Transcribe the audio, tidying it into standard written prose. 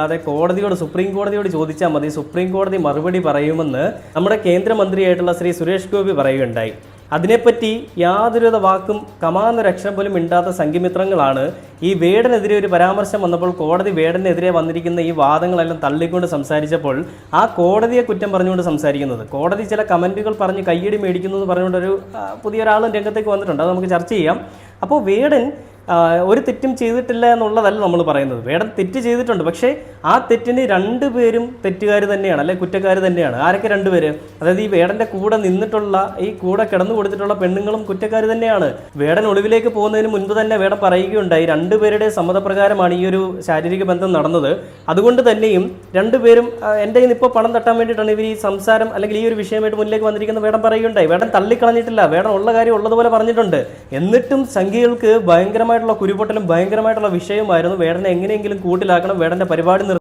അതെ കോടതിയോട് സുപ്രീം കോടതിയോട് ചോദിച്ചാൽ മതി, സുപ്രീം കോടതി മറുപടി പറയുമെന്ന് നമ്മുടെ കേന്ദ്രമന്ത്രിയായിട്ടുള്ള ശ്രീ സുരേഷ് ഗോപി പറയുകയുണ്ടായി. അതിനെപ്പറ്റി യാതൊരുവിധ വാക്കും കമാന്നൊരക്ഷരം പോലും മിണ്ടാത്ത സംഘമിത്രങ്ങളാണ് ഈ വേടനെതിരെ ഒരു പരാമർശം വന്നപ്പോൾ കോടതി വേടനെതിരെ വന്നിരിക്കുന്ന ഈ വാദങ്ങളെല്ലാം തള്ളിക്കൊണ്ട് സംസാരിച്ചപ്പോൾ ആ കോടതിയെ കുറ്റം പറഞ്ഞുകൊണ്ട് സംസാരിക്കുന്നത്. കോടതി ചില കമൻറ്റുകൾ പറഞ്ഞ് കയ്യടി മേടിക്കുന്നു എന്ന് പറഞ്ഞുകൊണ്ടൊരു പുതിയൊരാളും രംഗത്തേക്ക് വന്നിട്ടുണ്ട്. അത് നമുക്ക് ചർച്ച ചെയ്യാം. അപ്പോൾ വേടൻ ഒരു തെറ്റും ചെയ്തിട്ടില്ല എന്നുള്ളതല്ല നമ്മൾ പറയുന്നത്. വേടൻ തെറ്റ് ചെയ്തിട്ടുണ്ട്, പക്ഷേ ആ തെറ്റിന് രണ്ടുപേരും തെറ്റുകാർ തന്നെയാണ്, അല്ലെ കുറ്റക്കാർ തന്നെയാണ്. ആരൊക്കെ രണ്ടുപേര്? അതായത് ഈ വേടൻ്റെ കൂടെ നിന്നിട്ടുള്ള, ഈ കൂടെ കിടന്നു കൊടുത്തിട്ടുള്ള പെണ്ണുങ്ങളും കുറ്റക്കാർ തന്നെയാണ്. വേടൻ ഒളിവിലേക്ക് പോകുന്നതിന് മുൻപ് തന്നെ വേടൻ പറയുകയുണ്ടായി, രണ്ടുപേരുടെ സമ്മതപ്രകാരമാണ് ഈ ഒരു ശാരീരിക ബന്ധം നടന്നത്. അതുകൊണ്ട് തന്നെയും രണ്ടുപേരും എൻ്റെ കയ്യിൽ നിന്ന് ഇപ്പോൾ പണം തട്ടാൻ വേണ്ടിയിട്ടാണ് ഇവർ ഈ സംസാരം അല്ലെങ്കിൽ ഈ ഒരു വിഷയമായിട്ട് മുന്നിലേക്ക് വന്നിരിക്കുന്ന വേടൻ പറയുകയുണ്ടായി. വേടൻ തള്ളിക്കളഞ്ഞിട്ടില്ല, വേടൻ ഉള്ള കാര്യം ഉള്ളതുപോലെ പറഞ്ഞിട്ടുണ്ട്. എന്നിട്ടും സംഘികൾക്ക് ഭയങ്കരമായിട്ടുള്ള കുരുപൊട്ടലും ഭയങ്കരമായിട്ടുള്ള വിഷയമായിരുന്നു. വേടനെ എങ്ങനെയെങ്കിലും കൂട്ടിലാക്കണം, വേടൻ്റെ പരിപാടി